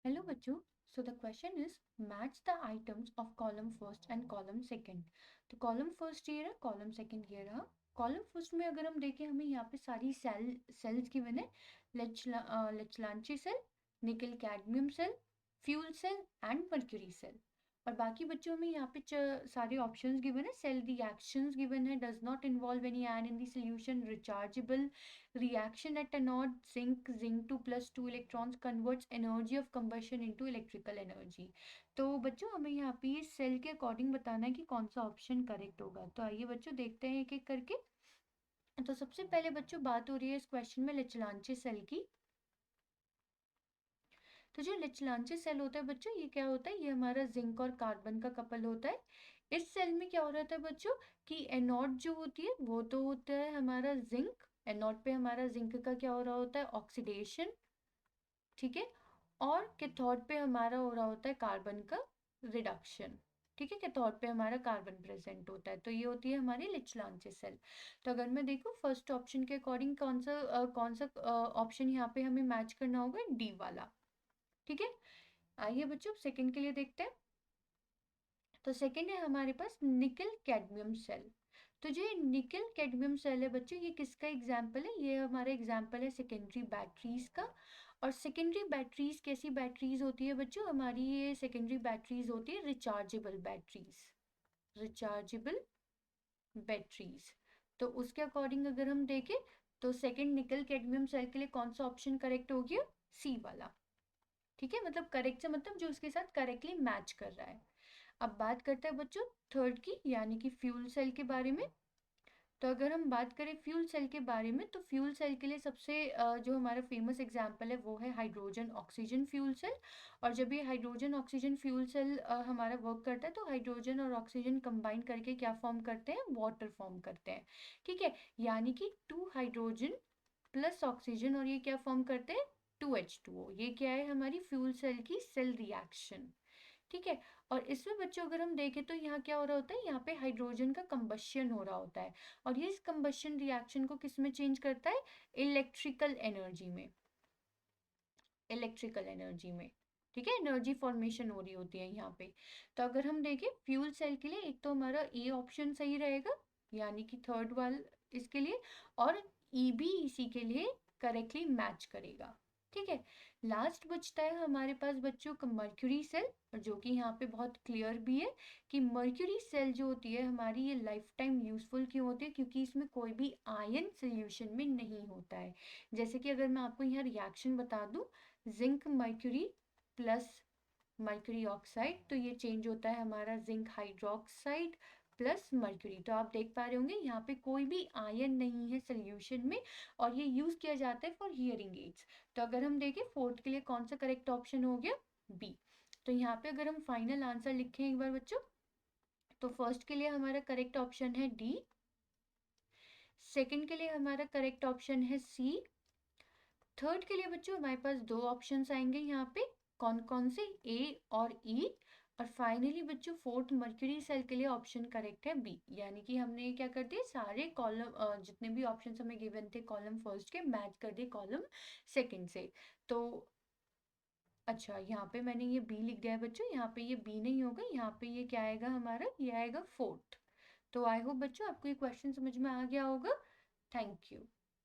Hello बच्चों. So the question is match the items of column first and column second. तो column first ये रहा, column second ये रहा. column first में अगर हम देखें हमें यहाँ पे सारी cells गिवन है. Lechlanchi cell, nickel cadmium cell, fuel cell and mercury cell. और बाकी बच्चों में यहाँ पे सारे ऑप्शंस गिवन है. सेल रिएक्शंस गिवन है, does not involve any ion in the solution, rechargeable, reaction at anode, zinc 2 plus 2 electrons converts energy of combustion into electrical energy. तो बच्चों हमें यहाँ पे ये सेल के अकॉर्डिंग बताना है कि कौन सा ऑप्शन करेक्ट होगा. तो आइए बच्चों देखते हैं एक एक करके. तो सबसे पहले बच्चों बात हो रही है इस क्वेश्चन में लेचलांचे सेल की. तो जो लेचलांचे सेल होता है बच्चों, ये क्या होता है, ये हमारा जिंक और कार्बन का कपल होता है. इस सेल में क्या हो रहा था बच्चों कि एनोड जो होती है वो तो होता है हमारा जिंक. एनोड पे हमारा जिंक का क्या हो रहा होता है, ऑक्सीडेशन. ठीक है. और कैथोड पे हमारा हो रहा होता है कार्बन का रिडक्शन. ठीक है, कैथोड पे हमारा कार्बन प्रेजेंट होता है. तो ये होती है हमारी लेचलांचे सेल. तो अगर मैं देखूं फर्स्ट ऑप्शन के अकॉर्डिंग कौन सा ऑप्शन यहाँ पे हमें मैच करना होगा, डी वाला. ठीक है. आइए बच्चों सेकंड के लिए देखते हैं. तो सेकंड है हमारे पास निकल कैडमियम सेल. तो जो निकल कैडमियम सेल है बच्चों, ये किसका एग्जाम्पल है, ये हमारा एग्जाम्पल है सेकेंडरी बैटरीज का. और सेकेंडरी बैटरीज कैसी बैटरीज होती है बच्चों, हमारी ये सेकेंडरी बैटरीज होती है रिचार्जेबल बैटरीज. Rechargeable batteries. तो उसके अकॉर्डिंग अगर हम देखें तो सेकेंड निकल कैडमियम सेल के लिए कौन सा ऑप्शन करेक्ट हो गया, सी वाला. ठीक है, मतलब करेक्ट से मतलब जो उसके साथ करेक्टली मैच कर रहा है. अब बात करते हैं बच्चों थर्ड की, यानी कि फ्यूल सेल के बारे में. तो अगर हम बात करें फ्यूल सेल के बारे में, तो फ्यूल सेल के लिए सबसे जो हमारा फेमस एग्जांपल है वो है हाइड्रोजन ऑक्सीजन फ्यूल सेल. और जब ये हाइड्रोजन ऑक्सीजन फ्यूल सेल हमारा वर्क करता है तो हाइड्रोजन और ऑक्सीजन कंबाइन करके क्या फॉर्म करते हैं, वाटर फॉर्म करते हैं. ठीक है, यानी कि 2 हाइड्रोजन प्लस ऑक्सीजन और ये क्या फॉर्म करते हैं, 2H2O. ये क्या है हमारी फ्यूल सेल की सेल रिएक्शन. ठीक है. और इसमें बच्चों अगर हम देखें तो यहाँ क्या हो रहा होता है, यहाँ पे हाइड्रोजन का कंबशन हो रहा होता है. और ये इस कंबशन रिएक्शन को किस में चेंज करता है, इलेक्ट्रिकल एनर्जी में. इलेक्ट्रिकल एनर्जी में. ठीक है, एनर्जी फॉर्मेशन हो रही होती है यहाँ पे. तो अगर हम देखें फ्यूल सेल के लिए एक तो हमारा ए ऑप्शन सही रहेगा, यानी कि थर्ड वाला इसके लिए. और ई भी इसी के लिए करेक्टली मैच करेगा. ठीक है. लास्ट बचता है हमारे पास बच्चों का मर्क्यूरी सेल, और जो कि यहाँ पे बहुत क्लियर भी है कि मर्क्यूरी सेल जो होती है हमारी ये लाइफ टाइम यूजफुल क्यों होती है, क्योंकि इसमें कोई भी आयन सोल्यूशन में नहीं होता है. जैसे कि अगर मैं आपको यहाँ रिएक्शन बता दूं, zinc mercury plus mercury oxide, तो ये चेंज होता है हमारा जिंक हाइड्रोक्साइड प्लस मर्क्यूरी. तो आप देख पा रहे होंगे यहाँ पे कोई भी आयन नहीं है सोल्यूशन में. और ये यूज किया जाता है फॉर हियरिंग एड्स. तो अगर हम देखें फोर्थ के लिए कौन सा करेक्ट ऑप्शन हो गया, बी. तो यहाँ पे अगर हम फाइनल आंसर लिखें एक बार बच्चों, तो फर्स्ट के लिए हमारा करेक्ट ऑप्शन है डी. सेकंड के लिए हमारा करेक्ट ऑप्शन है सी. थर्ड के लिए बच्चों हमारे पास दो ऑप्शंस आएंगे यहाँ पे, कौन कौन से, ए और ई. और फाइनली बच्चों फोर्थ मर्क्यूरी सेल के लिए ऑप्शन करेक्ट है बी. यानी कि हमने क्या कर दिया, सारे कॉलम जितने भी ऑप्शंस हमें गिवन थे कॉलम फर्स्ट के मैच कर दिए कॉलम सेकंड से. तो अच्छा यहाँ पे मैंने ये बी लिख दिया है बच्चों, यहाँ पे ये बी नहीं होगा, यहाँ पे ये क्या आएगा हमारा, ये आएगा फोर्थ. तो आई होप बच्चों आपको ये क्वेश्चन समझ में आ गया होगा. Thank you.